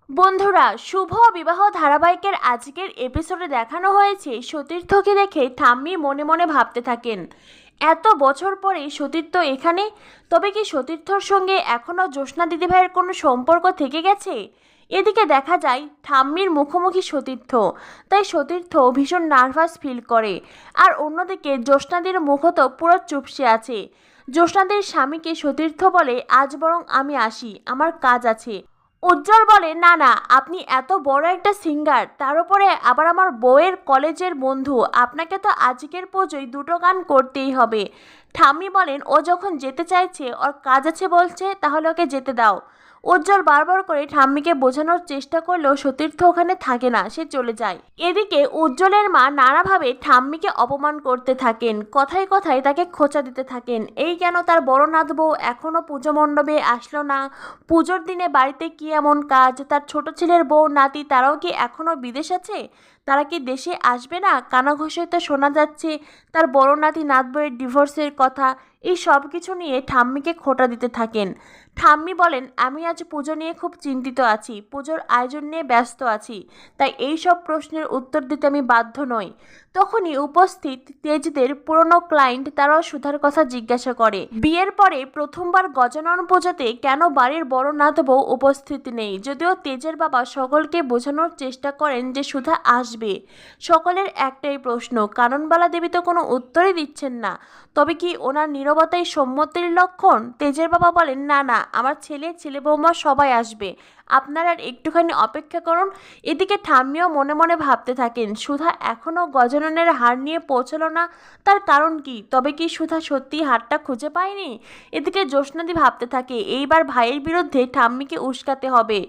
বন্ধুরা, শুভ বিবাহ ধারাবাহিকের আজকের এপিসোডে দেখানো হয়েছে সতীর্থকে দেখে ঠাম্মি মনে মনে ভাবতে থাকেন, এত বছর পরে সতীর্থ এখানে। তবে কি সতীর্থর সঙ্গে এখনও জ্যোৎস্না দিদিভাইয়ের কোনো সম্পর্ক থেকে গেছে? এদিকে দেখা যায় ঠাম্মির মুখোমুখি সতীর্থ, তাই সতীর্থ ভীষণ নার্ভাস ফিল করে। আর অন্যদিকে জ্যোৎস্নাদির মুখও তো পুরো চুপসে আছে। জ্যোৎস্নাদির স্বামীকে সতীর্থ বলে, আজ বরং আমি আসি, আমার কাজ আছে। উজ্জ্বল বলে, না না, আপনি এত বড় একটা সিঙ্গার, তার উপরে আবার আমার বউয়ের কলেজের বন্ধু, আপনাকে তো আজকের পুজোয় দুটো গান করতেই হবে। ঠাম্মি বলেন, ও যখন যেতে চাইছে, ওর কাজ আছে বলছে, তাহলে ওকে যেতে দাও। উজ্জ্বল বারবার করে ঠাম্মিকে বোঝানোর চেষ্টা করলেও সতীর্থ ওখানে থাকে না, সে চলে যায়। এদিকে উজ্জ্বলের মা নানাভাবে ঠাম্মিকে অপমান করতে থাকেন, কথায় কথায় তাকে খোঁচা দিতে থাকেন। এই কেন তার বড় নাথ বউ এখনও পুজো মণ্ডপে আসলো না? পুজোর দিনে বাড়িতে কি এমন কাজ? তার ছোট ছেলের বউ নাতি তারাও কি এখনও বিদেশ আছে? তারা কি দেশে আসবে না? কানাঘুষোয় তো শোনা যাচ্ছে তার বড় নাতি নাত বউয়ের ডিভোর্সের কথা। এই সব কিছু নিয়ে ঠাম্মিকে খোঁটা দিতে থাকেন। ঠাম্মি বলেন, আমি আজ পুজো নিয়ে খুব চিন্তিত আছি, পুজোর আয়োজন নিয়ে ব্যস্ত আছি, তাই এই সব প্রশ্নের উত্তর দিতে আমি বাধ্য নই। তখনই উপস্থিত তেজদের পুরনো ক্লায়েন্ট তারাও সুধার কথা জিজ্ঞাসা করে, বিয়ের পরে প্রথমবার গজানন পুজোতে কেন বাড়ির বড় নাত বউ উপস্থিত নেই? যদিও তেজের বাবা সকলকে বোঝানোর চেষ্টা করেন যে সুধা আসবে, সকলের একটাই প্রশ্ন, কাননবালা দেবী তো কোনো উত্তরই দিচ্ছেন না। তবে কি ওনার নীরবতাই সম্মতির লক্ষণ? তেজের বাবা বলেন, না না, আমার ছেলে বৌমা সবাই আসবে, আপনারা আর একটুখানি অপেক্ষা করুন। এদিকে ঠাম্মিও মনে মনে ভাবতে থাকেন, সুধা এখনও গজাননের হার নিয়ে পৌঁছলো না, তার কারণ কি? তবে কি সুধা সত্যি হারটা খুঁজে পায়নি? এদিকে জ্যোৎস্নাদি ভাবতে থাকে, এইবার ভাইয়ের বিরুদ্ধে ঠাম্মিকে উস্কাতে হবে।